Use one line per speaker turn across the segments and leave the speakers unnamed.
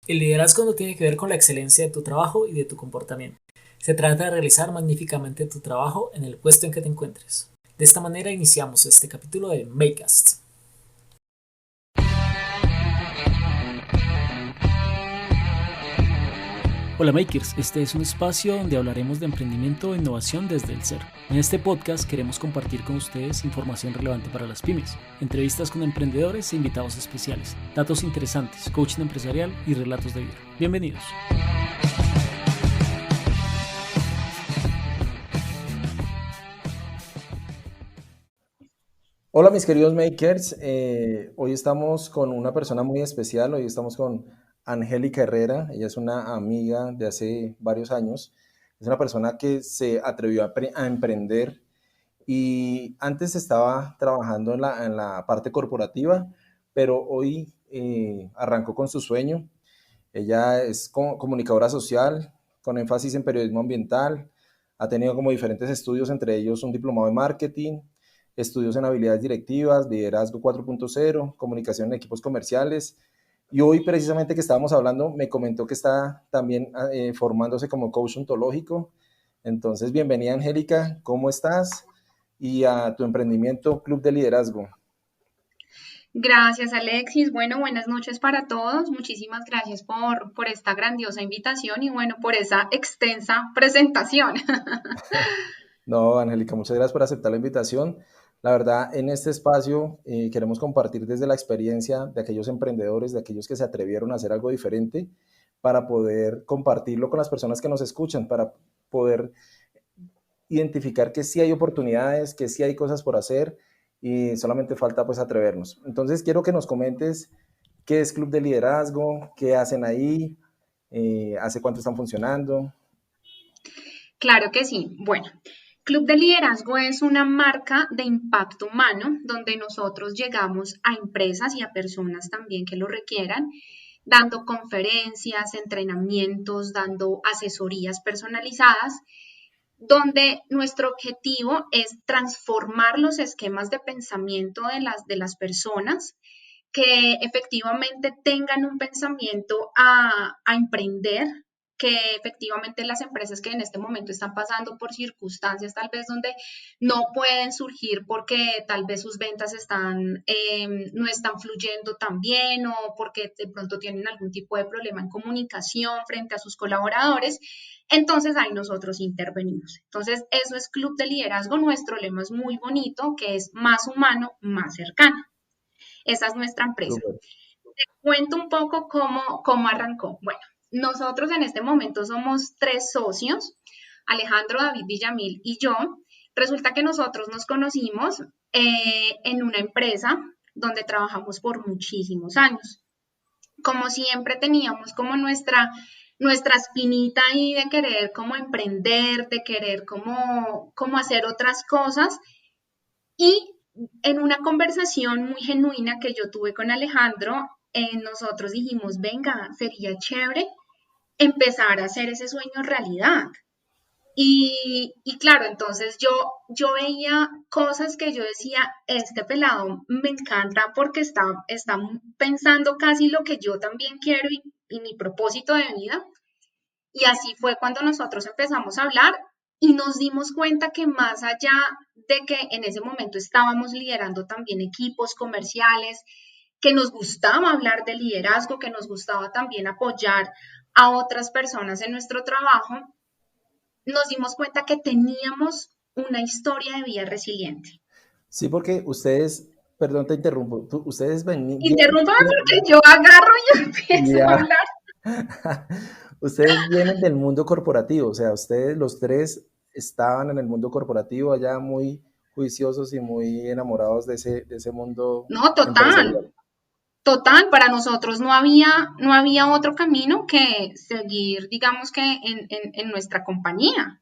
El liderazgo no tiene que ver con la excelencia de tu trabajo y de tu comportamiento. Se trata de realizar magníficamente tu trabajo en el puesto en que te encuentres. De esta manera iniciamos este capítulo de Makecast. Hola Makers, este es un espacio donde hablaremos de emprendimiento e innovación desde el cero. En este podcast queremos compartir con ustedes información relevante para las pymes, entrevistas con emprendedores e invitados especiales, datos interesantes, coaching empresarial y relatos de vida. Bienvenidos.
Hola mis queridos makers, hoy estamos con una persona muy especial, hoy estamos con Angélica Herrera, ella es una amiga de hace varios años, es una persona que se atrevió a emprender y antes estaba trabajando en la parte corporativa, pero hoy arrancó con su sueño. Ella es comunicadora social con énfasis en periodismo ambiental, ha tenido como diferentes estudios, entre ellos un diplomado en marketing, estudios en habilidades directivas, liderazgo 4.0, comunicación en equipos comerciales. Y hoy precisamente que estábamos hablando, me comentó que está también formándose como coach ontológico. Entonces, bienvenida Angélica, ¿cómo estás? Y a tu emprendimiento Club de Liderazgo.
Gracias, Alexis. Bueno, buenas noches para todos. Muchísimas gracias por esta grandiosa invitación y bueno, por esa extensa presentación.
No, Angélica, muchas gracias por aceptar la invitación. La verdad, en este espacio queremos compartir desde la experiencia de aquellos emprendedores, de aquellos que se atrevieron a hacer algo diferente, para poder compartirlo con las personas que nos escuchan, para poder identificar que sí hay oportunidades, que sí hay cosas por hacer y solamente falta pues atrevernos. Entonces quiero que nos comentes qué es Club de Liderazgo, qué hacen ahí, hace cuánto están funcionando.
Claro que sí. Bueno, Club de Liderazgo es una marca de impacto humano donde nosotros llegamos a empresas y a personas también que lo requieran, dando conferencias, entrenamientos, dando asesorías personalizadas donde nuestro objetivo es transformar los esquemas de pensamiento de las personas que efectivamente tengan un pensamiento a emprender, que efectivamente las empresas que en este momento están pasando por circunstancias tal vez donde no pueden surgir porque tal vez sus ventas no están fluyendo tan bien o porque de pronto tienen algún tipo de problema en comunicación frente a sus colaboradores, entonces ahí nosotros intervenimos. Entonces eso es Club de Liderazgo, nuestro lema es muy bonito, que es más humano, más cercano. Esa es nuestra empresa.
Súper.
Cuento un poco cómo arrancó. Bueno, nosotros en este momento somos 3 socios, Alejandro, David Villamil y yo. Resulta que nosotros nos conocimos en una empresa donde trabajamos por muchísimos años. Como siempre teníamos como nuestra espinita ahí de querer como emprender, de querer como hacer otras cosas y en una conversación muy genuina que yo tuve con Alejandro, nosotros dijimos, venga, sería chévere empezar a hacer ese sueño realidad. Y claro, entonces yo veía cosas que yo decía, este pelado me encanta porque está pensando casi lo que yo también quiero y mi propósito de vida. Y así fue cuando nosotros empezamos a hablar y nos dimos cuenta que más allá de que en ese momento estábamos liderando también equipos comerciales, que nos gustaba hablar de liderazgo, que nos gustaba también apoyar a otras personas en nuestro trabajo, nos dimos cuenta que teníamos una historia de vida resiliente.
Sí, porque ustedes, perdón, te interrumpo, ustedes
Interrúmpame porque yo agarro y empiezo a
ya,
hablar.
ustedes vienen del mundo corporativo, o sea, ustedes los tres estaban en el mundo corporativo allá muy juiciosos y muy enamorados de ese mundo
No, total.
empresarial.
Total, para nosotros no había otro camino que seguir, digamos que en nuestra compañía,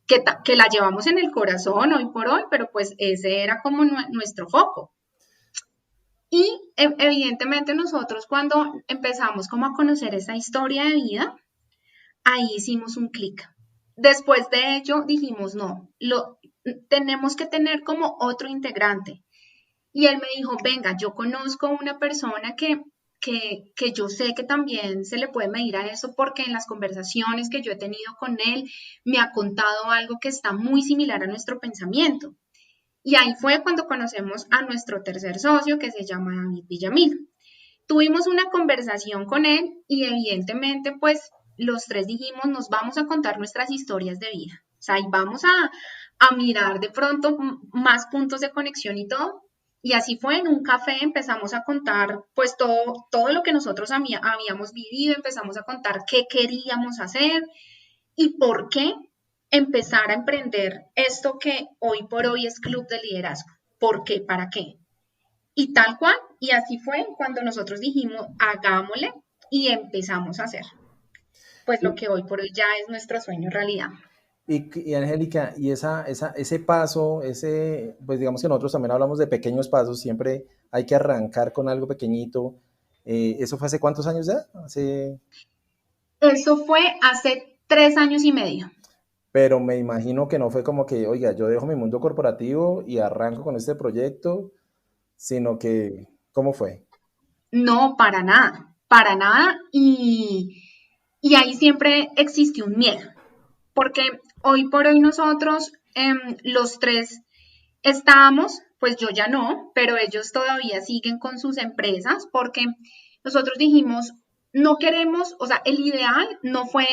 que la llevamos en el corazón hoy por hoy, pero pues ese era como nuestro foco. Y evidentemente nosotros cuando empezamos como a conocer esa historia de vida, ahí hicimos un clic. Después de ello dijimos, no, tenemos que tener como otro integrante. Y él me dijo, venga, yo conozco una persona que que yo sé que también se le puede medir a eso porque en las conversaciones que yo he tenido con él me ha contado algo que está muy similar a nuestro pensamiento. Y ahí fue cuando conocemos a nuestro tercer socio que se llama David Villamil. Tuvimos una conversación con él y evidentemente pues los tres dijimos nos vamos a contar nuestras historias de vida. O sea, y vamos a mirar de pronto más puntos de conexión y todo. Y así fue, en un café empezamos a contar pues todo lo que nosotros habíamos vivido, empezamos a contar qué queríamos hacer y por qué empezar a emprender esto que hoy por hoy es Club de Liderazgo. ¿Por qué? ¿Para qué? Y tal cual, y así fue cuando nosotros dijimos, hagámosle y empezamos a hacer, pues lo
Y,
que hoy por hoy ya es nuestro sueño en realidad.
y Angélica, y ese paso, pues digamos que nosotros también hablamos de pequeños pasos, siempre hay que arrancar con algo pequeñito. ¿Eso fue hace cuántos años ya?
Eso fue hace 3 años y medio.
Pero me imagino que no fue como que, oiga, yo dejo mi mundo corporativo y arranco con este proyecto, sino que, ¿cómo fue?
No, para nada. Y ahí siempre existe un miedo, porque hoy por hoy nosotros, los tres, estábamos, pues yo ya no, pero ellos todavía siguen con sus empresas porque nosotros dijimos, no queremos, o sea, el ideal no fue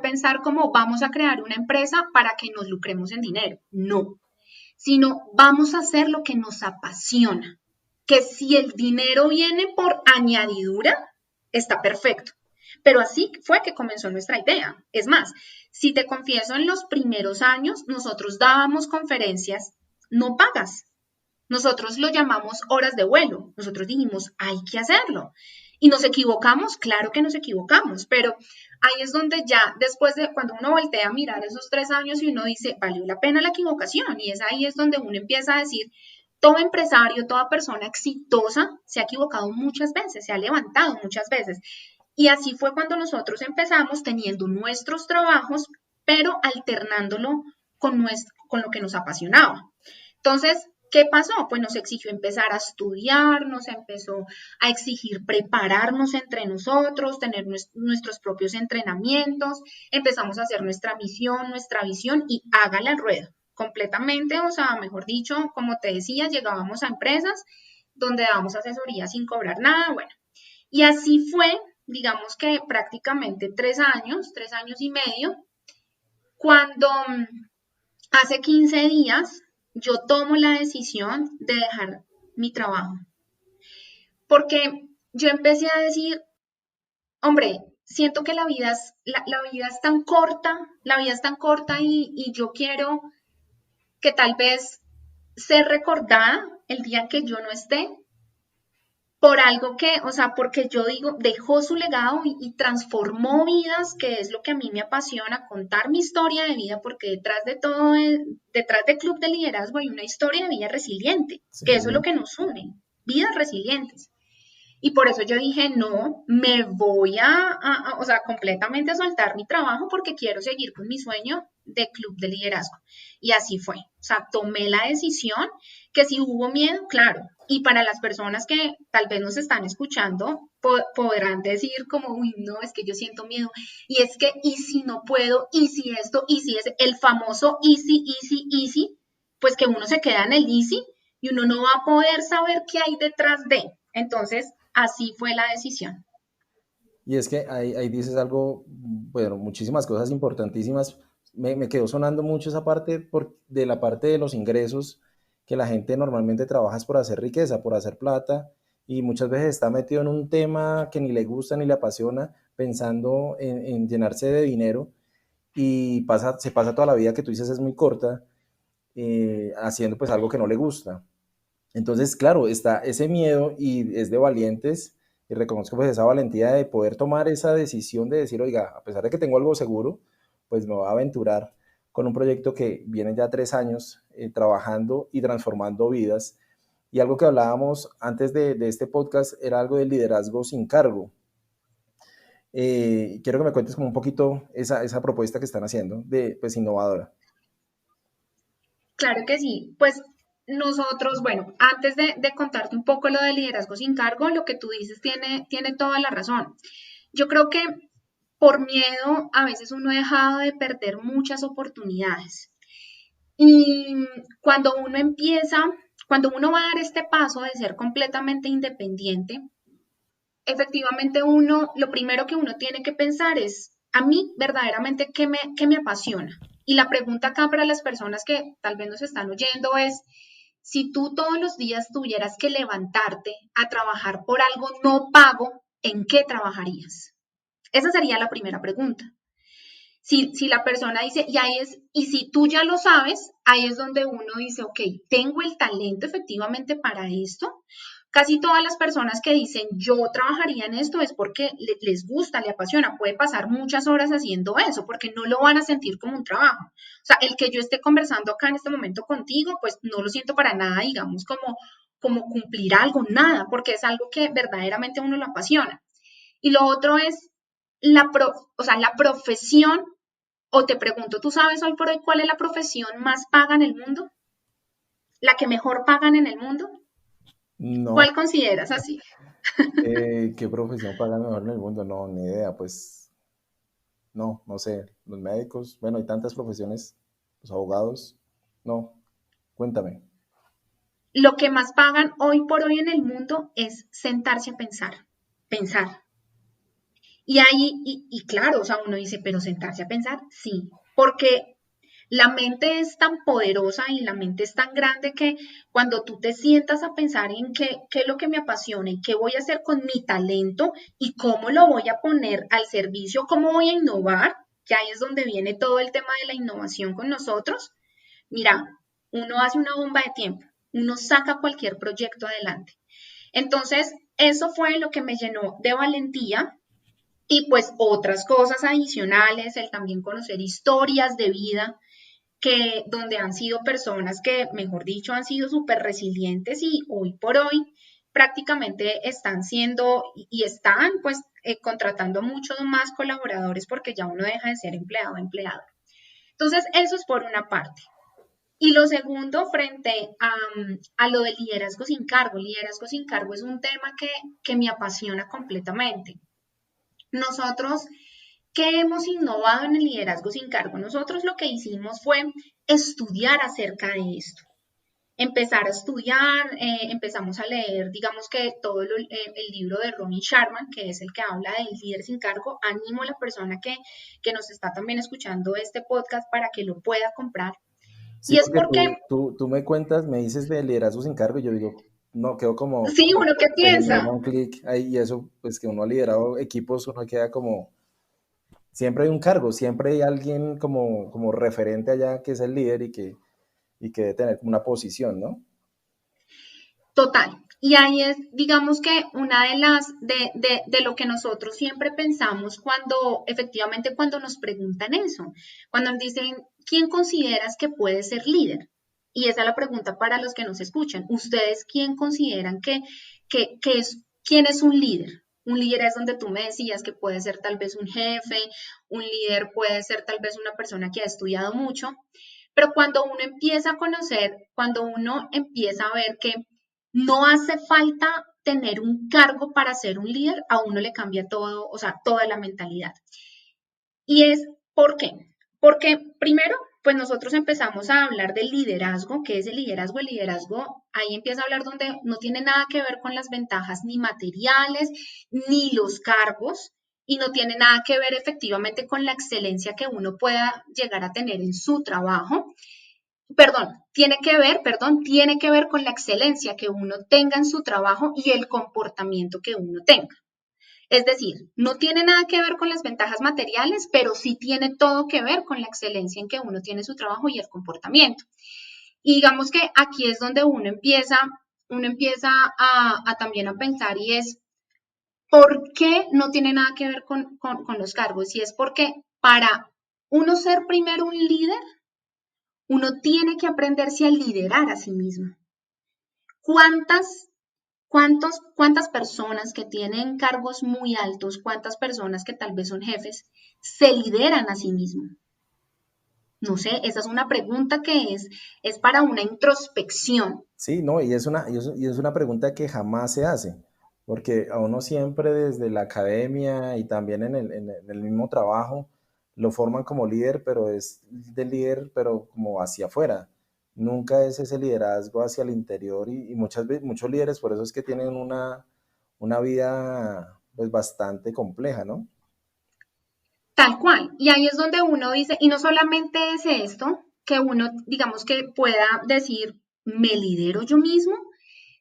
pensar como vamos a crear una empresa para que nos lucremos en dinero, no, sino vamos a hacer lo que nos apasiona, que si el dinero viene por añadidura, está perfecto. Pero así fue que comenzó nuestra idea. Es más, si te confieso, en los primeros años nosotros dábamos conferencias no pagas. Nosotros lo llamamos horas de vuelo. Nosotros dijimos, hay que hacerlo. Y nos equivocamos, claro que nos equivocamos, pero ahí es donde ya después de cuando uno voltea a mirar esos 3 años y uno dice, valió la pena la equivocación. Y es ahí es donde uno empieza a decir, todo empresario, toda persona exitosa se ha equivocado muchas veces, se ha levantado muchas veces. Y así fue cuando nosotros empezamos teniendo nuestros trabajos, pero alternándolo con lo que nos apasionaba. Entonces, ¿qué pasó? Pues nos exigió empezar a estudiar, nos empezó a exigir prepararnos entre nosotros, tener nuestros propios entrenamientos, empezamos a hacer nuestra misión, nuestra visión y hágale al ruedo completamente, o sea, mejor dicho, como te decía, llegábamos a empresas donde dábamos asesoría sin cobrar nada, bueno, y así fue, digamos que prácticamente 3 años y medio, cuando hace 15 días yo tomo la decisión de dejar mi trabajo, porque yo empecé a decir, hombre, siento que la vida es tan corta, la vida es tan corta y yo quiero que tal vez ser recordada el día que yo no esté por algo que, o sea, porque yo digo, dejó su legado y transformó vidas, que es lo que a mí me apasiona, contar mi historia de vida, porque detrás de todo, detrás del Club de Liderazgo hay una historia de vida resiliente,
Sí.
que eso es lo que nos une, vidas resilientes. Y por eso yo dije, no, me voy o sea, completamente a soltar mi trabajo porque quiero seguir con mi sueño de Club de Liderazgo. Y así fue. O sea, tomé la decisión que si hubo miedo, claro. Y para las personas que tal vez nos están escuchando, podrán decir como, uy, no, es que yo siento miedo. Y es que, y si no puedo, y si esto, y si es el famoso easy, easy, easy, pues que uno se queda en el easy y uno no va a poder saber qué hay detrás de. Entonces, así fue la decisión.
Y es que ahí dices algo, bueno, muchísimas cosas importantísimas. Me quedó sonando mucho esa parte de la parte de los ingresos, que la gente normalmente trabaja es por hacer riqueza, por hacer plata, y muchas veces está metido en un tema que ni le gusta ni le apasiona, pensando en llenarse de dinero, y se pasa toda la vida que tú dices es muy corta, haciendo pues algo que no le gusta. Entonces, claro, está ese miedo y es de valientes y reconozco pues esa valentía de poder tomar esa decisión de decir, oiga, a pesar de que tengo algo seguro, pues me voy a aventurar con un proyecto que viene ya 3 años trabajando y transformando vidas. Y algo que hablábamos antes de este podcast era algo del liderazgo sin cargo. Quiero que me cuentes como un poquito esa propuesta que están haciendo, pues innovadora.
Claro que sí. Pues nosotros, bueno, antes de contarte un poco lo de liderazgo sin cargo, lo que tú dices tiene toda la razón. Yo creo que por miedo a veces uno ha dejado de perder muchas oportunidades. Y cuando uno va a dar este paso de ser completamente independiente, efectivamente lo primero que uno tiene que pensar es, a mí verdaderamente, ¿qué me apasiona? Y la pregunta acá para las personas que tal vez nos están oyendo es, si tú todos los días tuvieras que levantarte a trabajar por algo no pago, ¿en qué trabajarías? Esa sería la primera pregunta. Si la persona dice, y si tú ya lo sabes, ahí es donde uno dice, ok, tengo el talento efectivamente para esto. Casi todas las personas que dicen, yo trabajaría en esto, es porque les gusta, le apasiona. Puede pasar muchas horas haciendo eso, porque no lo van a sentir como un trabajo. O sea, el que yo esté conversando acá en este momento contigo, pues no lo siento para nada, digamos, como cumplir algo, nada, porque es algo que verdaderamente a uno lo apasiona. Y lo otro es la profesión, o te pregunto, ¿tú sabes hoy por hoy cuál es la profesión más paga en el mundo? ¿La que mejor pagan en el mundo?
No,
¿Cuál consideras así?
¿qué profesión paga mejor en el mundo? No, ni idea, pues no, no sé. Los médicos, bueno, hay tantas profesiones, los abogados, no, cuéntame.
Lo que más pagan hoy por hoy en el mundo es sentarse a pensar, pensar. Y ahí, y claro, o sea, uno dice, pero sentarse a pensar, sí, porque la mente es tan poderosa y la mente es tan grande que cuando tú te sientas a pensar en qué es lo que me apasiona y qué voy a hacer con mi talento y cómo lo voy a poner al servicio, cómo voy a innovar, que ahí es donde viene todo el tema de la innovación con nosotros, mira, uno hace una bomba de tiempo, uno saca cualquier proyecto adelante. Entonces, eso fue lo que me llenó de valentía y pues otras cosas adicionales, el también conocer historias de vida que donde han sido personas que, mejor dicho, han sido súper resilientes y hoy por hoy prácticamente están siendo y están pues contratando muchos más colaboradores porque ya uno deja de ser empleado a empleado. Entonces, eso es por una parte. Y lo segundo, frente a lo del liderazgo sin cargo es un tema que me apasiona completamente. Nosotros, ¿qué hemos innovado en el liderazgo sin cargo? Nosotros lo que hicimos fue estudiar acerca de esto. Empezar a estudiar, empezamos a leer, digamos que todo el libro de Robin Sharma, que es el que habla del líder sin cargo. Animo a la persona que nos está también escuchando este podcast para que lo pueda comprar.
Sí,
Y es
porque
porque,
tú me cuentas, me dices de liderazgo sin cargo y yo digo, no, quedo
sí, uno que
se genera
piensa,
un clic ahí y eso, pues que uno ha liderado equipos, uno queda como, siempre hay un cargo, siempre hay alguien como referente allá que es el líder y que debe tener como una posición, ¿no?
total. Y ahí es, digamos que una de lo que nosotros siempre pensamos efectivamente cuando nos preguntan eso, cuando nos dicen, ¿quién consideras que puede ser líder? Y esa es la pregunta para los que nos escuchan. ¿Ustedes quién consideran quién es un líder? Un líder es donde tú me decías que puede ser tal vez un jefe, un líder puede ser tal vez una persona que ha estudiado mucho, pero cuando uno empieza a conocer, cuando uno empieza a ver que no hace falta tener un cargo para ser un líder, a uno le cambia todo, o sea, toda la mentalidad. Y es, ¿por qué? Porque primero, pues nosotros empezamos a hablar del liderazgo, ¿qué es el liderazgo? El liderazgo, ahí empieza a hablar donde no tiene nada que ver con las ventajas ni materiales, ni los cargos, y no tiene nada que ver efectivamente con la excelencia que uno pueda llegar a tener en su trabajo, tiene que ver con la excelencia que uno tenga en su trabajo y el comportamiento que uno tenga. Es decir, no tiene nada que ver con las ventajas materiales, pero sí tiene todo que ver con la excelencia en que uno tiene su trabajo y el comportamiento. Y digamos que aquí es donde uno empieza a también a pensar y es, ¿por qué no tiene nada que ver con los cargos? Y es porque para uno ser primero un líder, uno tiene que aprenderse a liderar a sí mismo. ¿Cuántas, cuántas personas que tienen cargos muy altos, cuántas personas que tal vez son jefes, se lideran a sí mismos? No sé, esa es una pregunta que es para una introspección.
Sí, no, y es una pregunta que jamás se hace, porque a uno siempre desde la academia y también en el mismo trabajo lo forman como líder, pero es de líder, pero como hacia afuera. Nunca es ese liderazgo hacia el interior y muchas veces, muchos líderes por eso es que tienen una vida pues bastante compleja, ¿no?
Tal cual. Y ahí es donde uno dice, y no solamente es esto, que uno, digamos que pueda decir, me lidero yo mismo,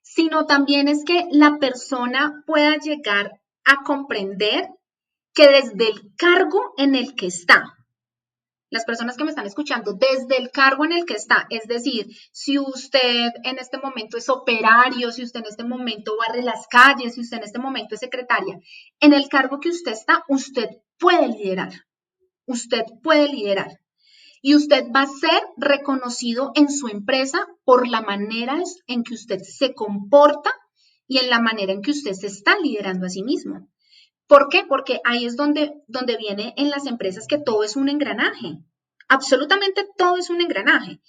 sino también es que la persona pueda llegar a comprender que desde el cargo en el que está, las personas que me están escuchando, desde el cargo en el que está, es decir, si usted en este momento es operario, si usted en este momento barre las calles, si usted en este momento es secretaria, en el cargo que usted está, usted puede liderar. Y usted va a ser reconocido en su empresa por la manera en que usted se comporta y en la manera en que usted se está liderando a sí mismo. ¿Por qué? Porque ahí es donde viene en las empresas que todo es un engranaje. Absolutamente todo es un engranaje.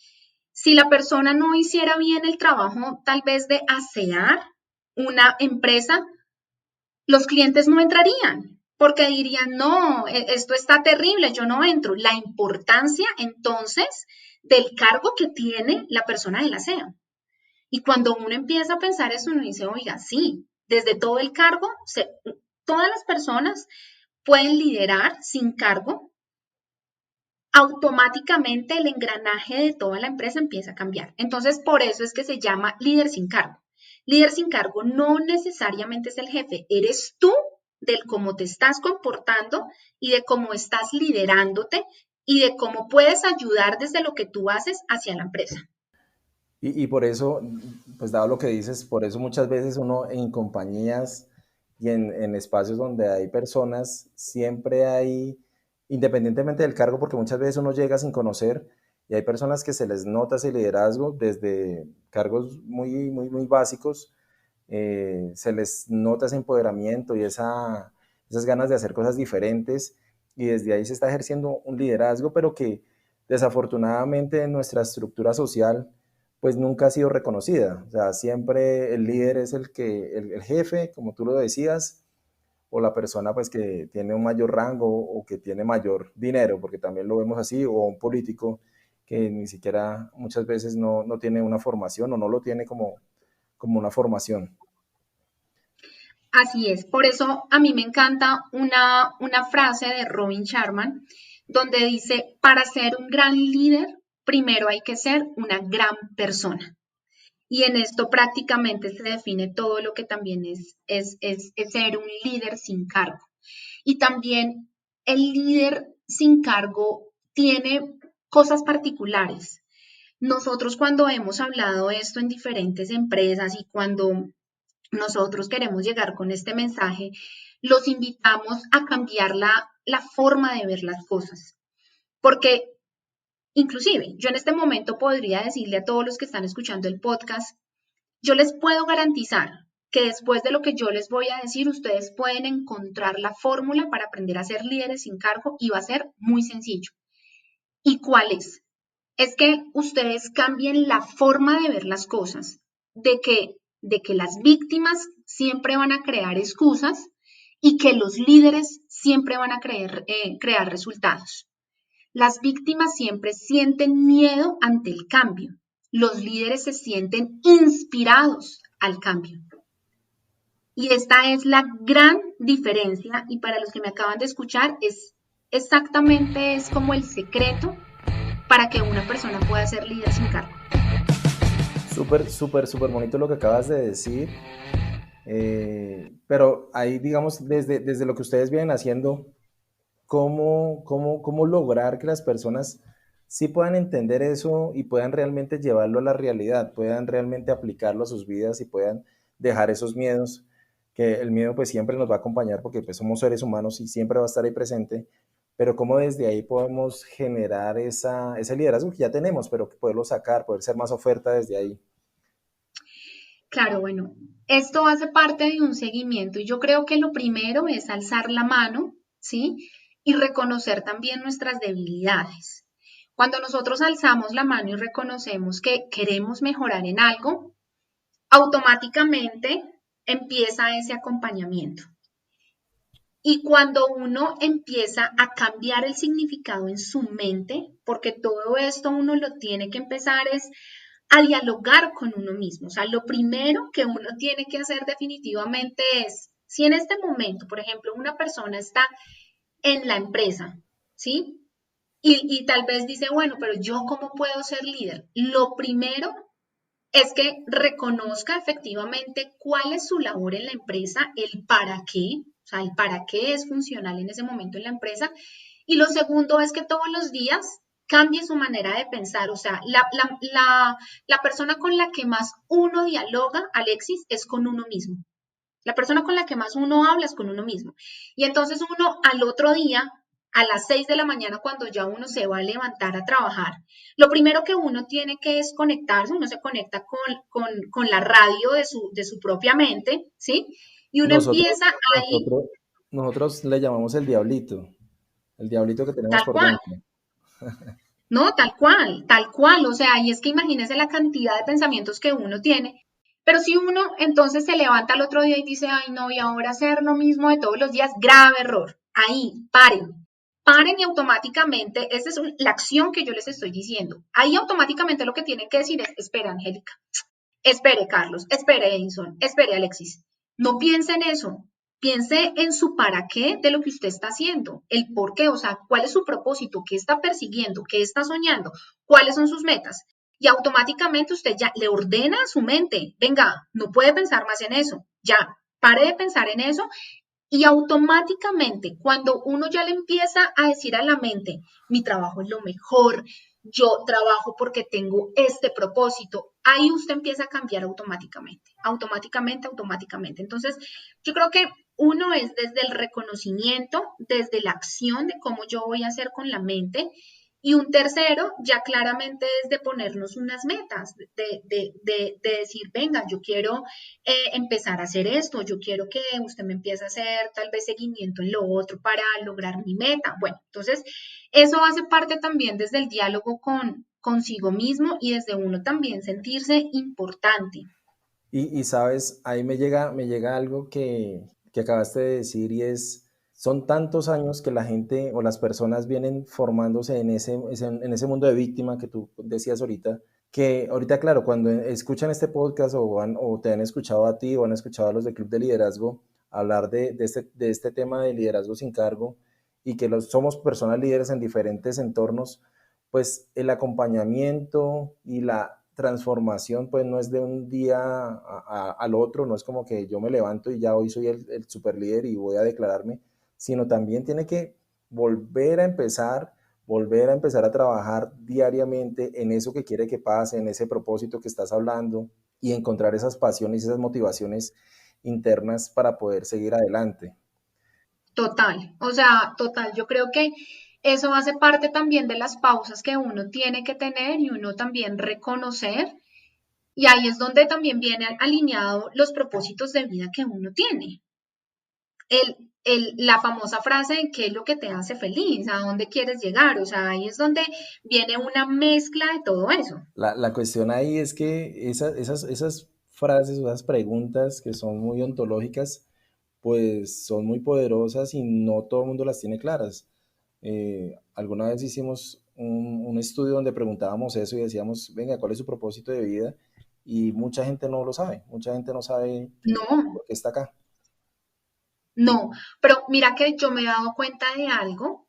Si la persona no hiciera bien el trabajo, tal vez de asear una empresa, los clientes no entrarían porque dirían, no, esto está terrible, yo no entro. La importancia entonces del cargo que tiene la persona del aseo. Y cuando uno empieza a pensar eso, uno dice, oiga, sí, desde todo el cargo, todas las personas pueden liderar sin cargo, automáticamente el engranaje de toda la empresa empieza a cambiar. Entonces, por eso es que se llama líder sin cargo. Líder sin cargo no necesariamente es el jefe, eres tú del cómo te estás comportando y de cómo estás liderándote y de cómo puedes ayudar desde lo que tú haces hacia la empresa.
Y por eso, pues dado lo que dices, por eso muchas veces uno en compañías y en espacios donde hay personas, siempre hay, independientemente del cargo, porque muchas veces uno llega sin conocer y hay personas que se les nota ese liderazgo desde cargos muy, muy, muy básicos, se les nota ese empoderamiento y esas ganas de hacer cosas diferentes y desde ahí se está ejerciendo un liderazgo, pero que desafortunadamente en nuestra estructura social pues nunca ha sido reconocida. O sea, siempre el líder es el jefe, como tú lo decías, o la persona pues que tiene un mayor rango o que tiene mayor dinero, porque también lo vemos así, o un político que ni siquiera muchas veces no tiene una formación o no lo tiene como una formación.
Así es, por eso a mí me encanta una frase de Robin Sharma donde dice, para ser un gran líder, primero hay que ser una gran persona. Y en esto prácticamente se define todo lo que también es ser un líder sin cargo. Y también el líder sin cargo tiene cosas particulares. Nosotros cuando hemos hablado esto en diferentes empresas y cuando nosotros queremos llegar con este mensaje, los invitamos a cambiar la forma de ver las cosas. Porque inclusive yo en este momento podría decirle a todos los que están escuchando el podcast, yo les puedo garantizar que después de lo que yo les voy a decir, ustedes pueden encontrar la fórmula para aprender a ser líderes sin cargo y va a ser muy sencillo. ¿Y cuál es? Es que ustedes cambien la forma de ver las cosas, de que las víctimas siempre van a crear excusas y que los líderes siempre van a crear resultados. Las víctimas siempre sienten miedo ante el cambio. Los líderes se sienten inspirados al cambio. Y esta es la gran diferencia y para los que me acaban de escuchar es como el secreto para que una persona pueda ser líder sin cargo.
Súper, súper, súper bonito lo que acabas de decir. Pero ahí, digamos, desde lo que ustedes vienen haciendo, ¿cómo lograr que las personas sí puedan entender eso y puedan realmente llevarlo a la realidad, puedan realmente aplicarlo a sus vidas y puedan dejar esos miedos, que el miedo pues siempre nos va a acompañar porque pues somos seres humanos y siempre va a estar ahí presente, pero cómo desde ahí podemos generar ese liderazgo que ya tenemos, pero que poderlo sacar, poder ser más oferta desde ahí.
Claro, bueno, esto hace parte de un seguimiento y yo creo que lo primero es alzar la mano, ¿sí? Y reconocer también nuestras debilidades. Cuando nosotros alzamos la mano y reconocemos que queremos mejorar en algo, automáticamente empieza ese acompañamiento. Y cuando uno empieza a cambiar el significado en su mente, porque todo esto uno lo tiene que empezar es a dialogar con uno mismo. O sea, lo primero que uno tiene que hacer definitivamente es, si en este momento, por ejemplo, una persona está en la empresa, ¿sí? Y tal vez dice, bueno, pero yo cómo puedo ser líder. Lo primero es que reconozca efectivamente cuál es su labor en la empresa, el para qué, o sea, el para qué es funcional en ese momento en la empresa. Y lo segundo es que todos los días cambie su manera de pensar. O sea, la persona con la que más uno dialoga, Alexis, es con uno mismo. La persona con la que más uno habla es con uno mismo. Y entonces uno al otro día, a las 6 de la mañana, cuando ya uno se va a levantar a trabajar, lo primero que uno tiene que es conectarse, uno se conecta con la radio de su propia mente, ¿sí? Y uno
Nosotros,
empieza ahí,
nosotros, nosotros le llamamos el diablito que tenemos
tal
por
cual.
dentro.
No, tal cual, o sea, y es que imagínese la cantidad de pensamientos que uno tiene, pero si uno entonces se levanta al otro día y dice, ay, no, y ahora hacer lo mismo de todos los días, grave error, ahí, paren y automáticamente, esa es la acción que yo les estoy diciendo, ahí automáticamente lo que tienen que decir es, espera, Angélica, espere, Carlos, espere, Edison, espere, Alexis, no piense en eso, piense en su para qué de lo que usted está haciendo, el por qué, o sea, cuál es su propósito, qué está persiguiendo, qué está soñando, cuáles son sus metas. Y automáticamente usted ya le ordena a su mente, venga, no puede pensar más en eso, ya, pare de pensar en eso y automáticamente, cuando uno ya le empieza a decir a la mente, mi trabajo es lo mejor, yo trabajo porque tengo este propósito, ahí usted empieza a cambiar automáticamente, automáticamente, automáticamente. Entonces, yo creo que uno es desde el reconocimiento, desde la acción de cómo yo voy a hacer con la mente, y un tercero, ya claramente es de ponernos unas metas, de decir, venga, yo quiero empezar a hacer esto, yo quiero que usted me empiece a hacer tal vez seguimiento en lo otro para lograr mi meta. Bueno, entonces eso hace parte también desde el diálogo consigo mismo y desde uno también sentirse importante.
Y sabes, ahí me llega algo que acabaste de decir y es, son tantos años que la gente o las personas vienen formándose en ese mundo de víctima que tú decías ahorita, que ahorita, claro, cuando escuchan este podcast o te han escuchado a ti o han escuchado a los del Club de Liderazgo hablar de este tema de liderazgo sin cargo y que somos personas líderes en diferentes entornos, pues el acompañamiento y la transformación pues no es de un día al otro, no es como que yo me levanto y ya hoy soy el super líder y voy a declararme, sino también tiene que volver a empezar a trabajar diariamente en eso que quiere que pase, en ese propósito que estás hablando y encontrar esas pasiones y esas motivaciones internas para poder seguir adelante.
Total, o sea, total, yo creo que eso hace parte también de las pausas que uno tiene que tener y uno también reconocer. Y ahí es donde también viene alineado los propósitos de vida que uno tiene. La famosa frase de qué es lo que te hace feliz, a dónde quieres llegar. O sea, ahí es donde viene una mezcla de todo eso.
La cuestión ahí es que esas frases, esas preguntas que son muy ontológicas, pues son muy poderosas y no todo el mundo las tiene claras. Alguna vez hicimos un estudio donde preguntábamos eso y decíamos, venga, ¿cuál es su propósito de vida? Y mucha gente no lo sabe, mucha gente no sabe
No,
por qué está acá.
no. Pero mira que yo me he dado cuenta de algo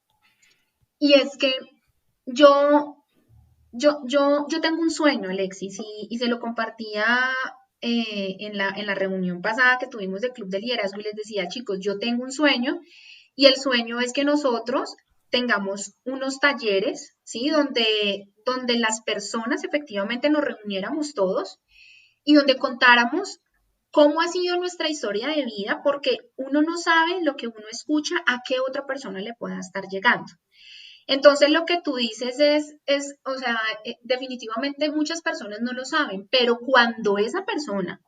y es que yo yo tengo un sueño, Alexis, y se lo compartía en la reunión pasada que tuvimos del Club de Liderazgo y les decía, chicos, yo tengo un sueño y el sueño es que nosotros tengamos unos talleres, ¿sí? Donde las personas efectivamente nos reuniéramos todos y donde contáramos cómo ha sido nuestra historia de vida, porque uno no sabe lo que uno escucha a qué otra persona le pueda estar llegando. Entonces, lo que tú dices o sea, definitivamente muchas personas no lo saben, pero cuando esa persona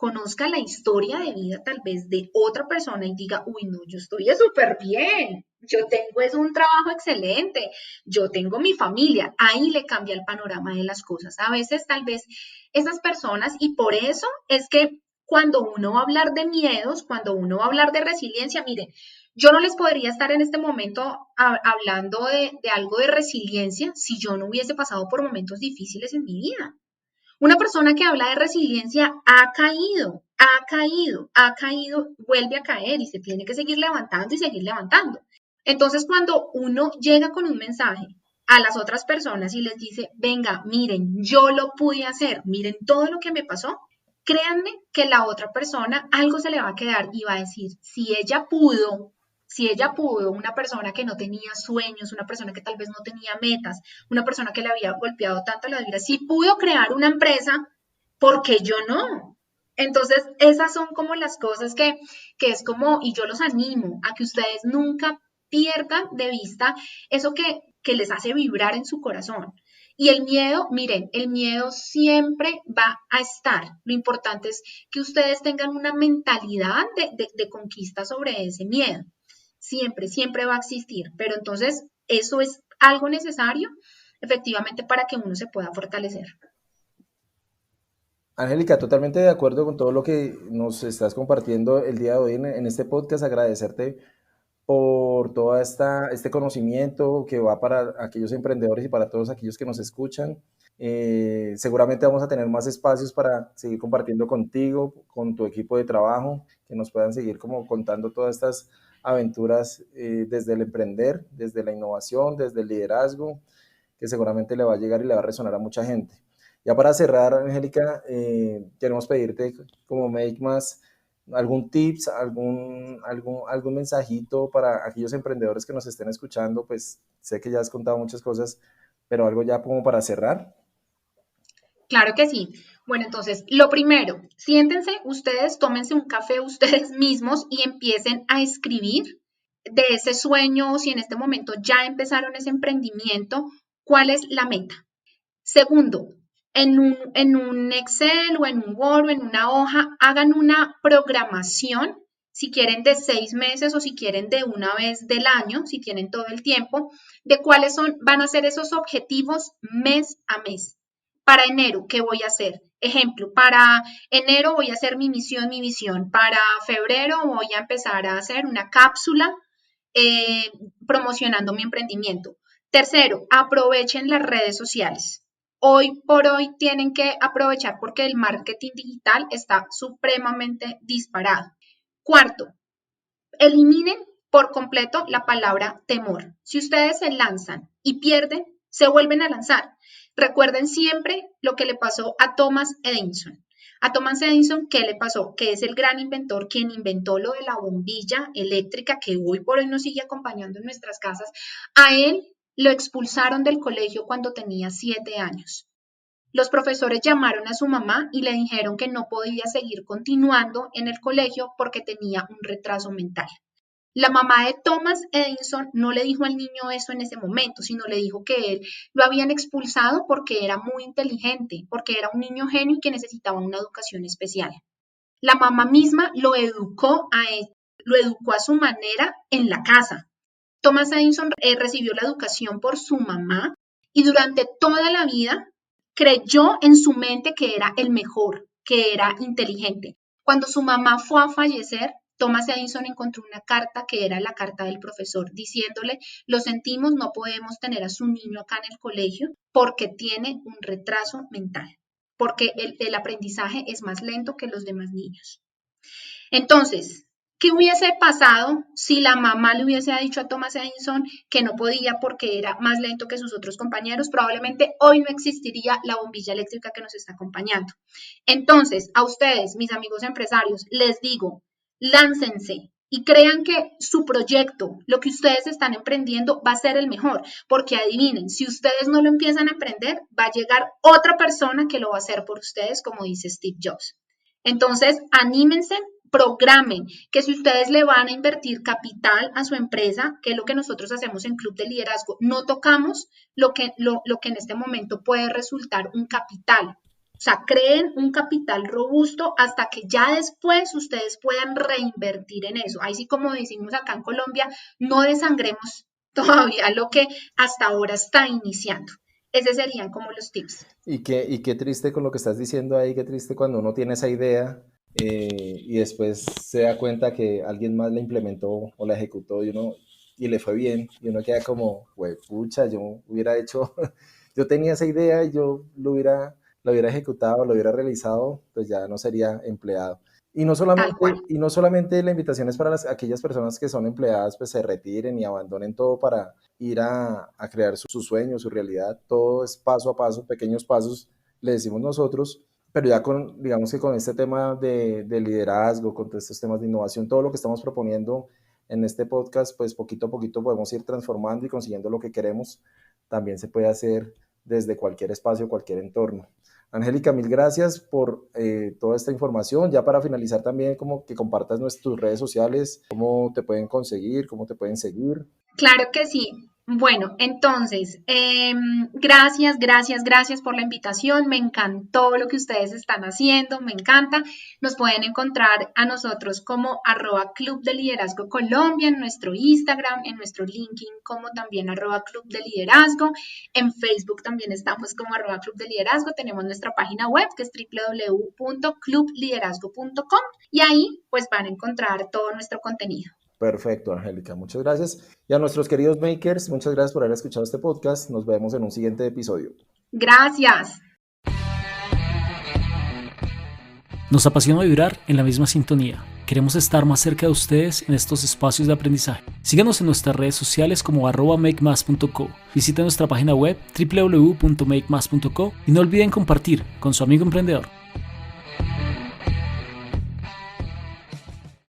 conozca la historia de vida tal vez de otra persona y diga, uy, no, yo estoy súper bien, yo tengo es un trabajo excelente, yo tengo mi familia, ahí le cambia el panorama de las cosas. A veces tal vez esas personas, y por eso es que cuando uno va a hablar de miedos, cuando uno va a hablar de resiliencia, miren, yo no les podría estar en este momento hablando de algo de resiliencia si yo no hubiese pasado por momentos difíciles en mi vida. Una persona que habla de resiliencia ha caído, vuelve a caer y se tiene que seguir levantando y seguir levantando. Entonces, cuando uno llega con un mensaje a las otras personas y les dice, venga, miren, yo lo pude hacer, miren todo lo que me pasó, créanme que la otra persona algo se le va a quedar y va a decir, si ella pudo, una persona que no tenía sueños, una persona que tal vez no tenía metas, una persona que le había golpeado tanto la vida, si pudo crear una empresa, ¿por qué yo no? Entonces, esas son como las cosas que es como, y yo los animo a que ustedes nunca pierdan de vista eso que les hace vibrar en su corazón. Y el miedo, miren, el miedo siempre va a estar. Lo importante es que ustedes tengan una mentalidad de conquista sobre ese miedo. Siempre, siempre va a existir. Pero entonces, eso es algo necesario, efectivamente, para que uno se pueda fortalecer.
Angélica, totalmente de acuerdo con todo lo que nos estás compartiendo el día de hoy en este podcast. Agradecerte por todo este conocimiento que va para aquellos emprendedores y para todos aquellos que nos escuchan. Seguramente vamos a tener más espacios para seguir compartiendo contigo, con tu equipo de trabajo, que nos puedan seguir como contando todas estas aventuras desde el emprender, desde la innovación, desde el liderazgo, que seguramente le va a llegar y le va a resonar a mucha gente. Ya para cerrar, Angélica, queremos pedirte como Make Más algún tips, algún mensajito para aquellos emprendedores que nos estén escuchando. Pues sé que ya has contado muchas cosas, pero algo ya como para cerrar.
Claro que sí. Bueno, entonces, lo primero, siéntense ustedes, tómense un café ustedes mismos y empiecen a escribir de ese sueño, si en este momento ya empezaron ese emprendimiento, ¿cuál es la meta? Segundo, en un Excel o en un Word o en una hoja, hagan una programación, si quieren de 6 meses o si quieren de una vez del año, si tienen todo el tiempo, de cuáles van a ser esos objetivos mes a mes. Para enero, ¿qué voy a hacer? Ejemplo, para enero voy a hacer mi visión. Para febrero voy a empezar a hacer una cápsula promocionando mi emprendimiento. Tercero, aprovechen las redes sociales. Hoy por hoy tienen que aprovechar porque el marketing digital está supremamente disparado. Cuarto, eliminen por completo la palabra temor. Si ustedes se lanzan y pierden, se vuelven a lanzar. Recuerden siempre lo que le pasó a Thomas Edison. A Thomas Edison, ¿qué le pasó? Que es el gran inventor, quien inventó lo de la bombilla eléctrica que hoy por hoy nos sigue acompañando en nuestras casas. A él lo expulsaron del colegio cuando tenía 7 años. Los profesores llamaron a su mamá y le dijeron que no podía seguir continuando en el colegio porque tenía un retraso mental. La mamá de Thomas Edison no le dijo al niño eso en ese momento, sino le dijo que él lo habían expulsado porque era muy inteligente, porque era un niño genio y que necesitaba una educación especial. La mamá misma lo educó a su manera en la casa. Thomas Edison recibió la educación por su mamá y durante toda la vida creyó en su mente que era el mejor, que era inteligente. Cuando su mamá fue a fallecer, Thomas Edison encontró una carta que era la carta del profesor diciéndole, lo sentimos, no podemos tener a su niño acá en el colegio porque tiene un retraso mental, porque el aprendizaje es más lento que los demás niños. Entonces, ¿qué hubiese pasado si la mamá le hubiese dicho a Thomas Edison que no podía porque era más lento que sus otros compañeros? Probablemente hoy no existiría la bombilla eléctrica que nos está acompañando. Entonces, a ustedes, mis amigos empresarios, les digo, láncense y crean que su proyecto, lo que ustedes están emprendiendo, va a ser el mejor. Porque adivinen, si ustedes no lo empiezan a aprender, va a llegar otra persona que lo va a hacer por ustedes, como dice Steve Jobs. Entonces, anímense, programen que si ustedes le van a invertir capital a su empresa, que es lo que nosotros hacemos en Club de Liderazgo, no tocamos lo que en este momento puede resultar un capital. O sea, creen un capital robusto hasta que ya después ustedes puedan reinvertir en eso. Ahí sí, como decimos acá en Colombia, no desangremos todavía lo que hasta ahora está iniciando. Esos serían como los tips.
Y qué triste con lo que estás diciendo ahí, qué triste cuando uno tiene esa idea y después se da cuenta que alguien más la implementó o la ejecutó y le fue bien y uno queda como, güey, pucha, yo hubiera hecho, yo tenía esa idea y yo lo hubiera ejecutado, lo hubiera realizado, pues ya no sería empleado.
Tal cual.
Y no solamente la invitación es para aquellas personas que son empleadas, pues se retiren y abandonen todo para ir a crear su sueño, su realidad. Todo es paso a paso, pequeños pasos, le decimos nosotros, pero ya digamos que con este tema de liderazgo, con todos estos temas de innovación, todo lo que estamos proponiendo en este podcast, pues poquito a poquito podemos ir transformando y consiguiendo lo que queremos. También se puede hacer desde cualquier espacio, cualquier entorno. Angélica, mil gracias por toda esta información. Ya para finalizar también, como que compartas tus redes sociales, cómo te pueden conseguir, cómo te pueden seguir.
Claro que sí. Bueno, entonces, gracias por la invitación. Me encantó lo que ustedes están haciendo, me encanta. Nos pueden encontrar a nosotros como @Club de Liderazgo Colombia en nuestro Instagram, en nuestro LinkedIn como también @Club de Liderazgo. En Facebook también estamos como @Club de Liderazgo. Tenemos nuestra página web que es www.clubliderazgo.com y ahí pues van a encontrar todo nuestro contenido.
Perfecto, Angélica, muchas gracias. Y a nuestros queridos makers, muchas gracias por haber escuchado este podcast. Nos vemos en un siguiente episodio.
Gracias.
Nos apasiona vibrar en la misma sintonía. Queremos estar más cerca de ustedes en estos espacios de aprendizaje. Síganos en nuestras redes sociales como @makemas.co. Visita nuestra página web www.makemas.co y no olviden compartir con su amigo emprendedor.